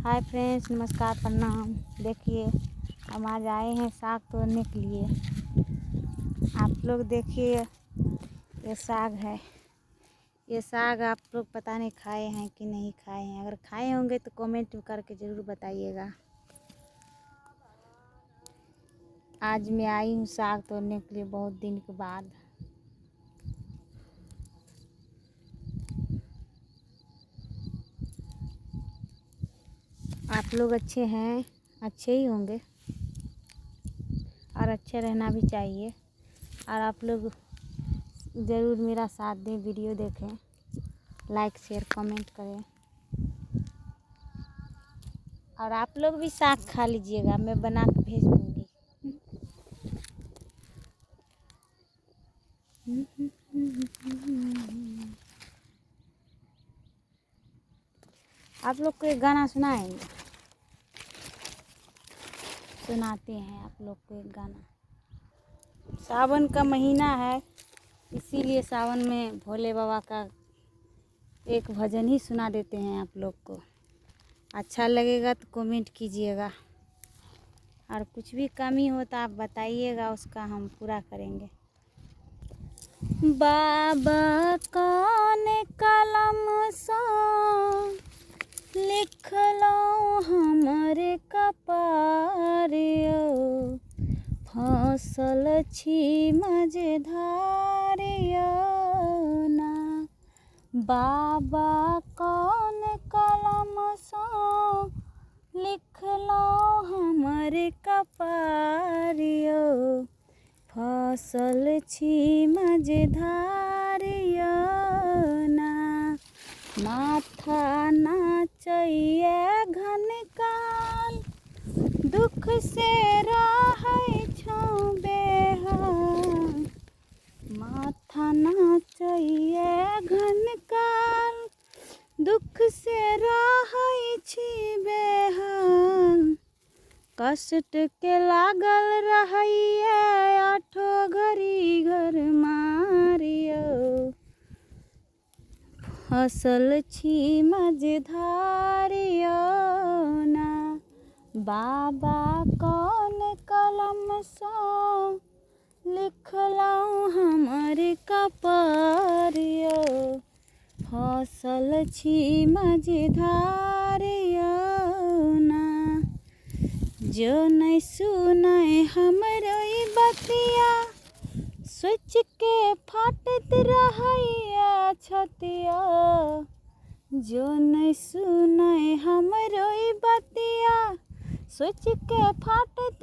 Hi friends, नमस्कार, प्रणाम। देखिए, हम आज आए हैं साग तोड़ने के लिए। आप लोग देखिए, ये साग है। ये साग आप लोग पता नहीं खाए हैं कि नहीं खाए हैं। अगर खाए होंगे तो कमेंट करके ज़रूर बताइएगा। आज मैं आई हूँ साग तोड़ने के लिए बहुत दिन के बाद। आप लोग अच्छे हैं, अच्छे ही होंगे और अच्छे रहना भी चाहिए। और आप लोग ज़रूर मेरा साथ दें, वीडियो देखें, लाइक शेयर कमेंट करें। और आप लोग भी साग खा लीजिएगा, मैं बना के भेज दूँगी। आप लोग को एक गाना सुनाएंगे, सुनाते हैं आप लोग को एक गाना। सावन का महीना है, इसीलिए सावन में भोले बाबा का एक भजन ही सुना देते हैं आप लोग को। अच्छा लगेगा तो कमेंट कीजिएगा, और कुछ भी कमी हो तो आप बताइएगा, उसका हम पूरा करेंगे। बाबा कौन कलम सा लिख लो हमरे कपारियो, फसल छी मझधारियो ना। बाबा कौन कलम सा लिख लो हमरे कपारियो, फसल छी मझधारियो ना। माथा नाचैए घन काल, दुख से रहै छौ बेहाल। माथा नाचैए घन काल, दुख से रहै छी बेहाल। कष्ट के लागल रहैए आठो घड़ी घर मारियो, फसल छी मझधारियो ना। बाबा कौन कलम सा लिख लो हमरे कपारियो, फसल छी मझधारियो ना। जो नहीं सुनाए हमरो ई बतिया, सोच के फाटत रहैया छतिया। जो नहीं सुनाए हमरो ई बतिया, सोच के फाटत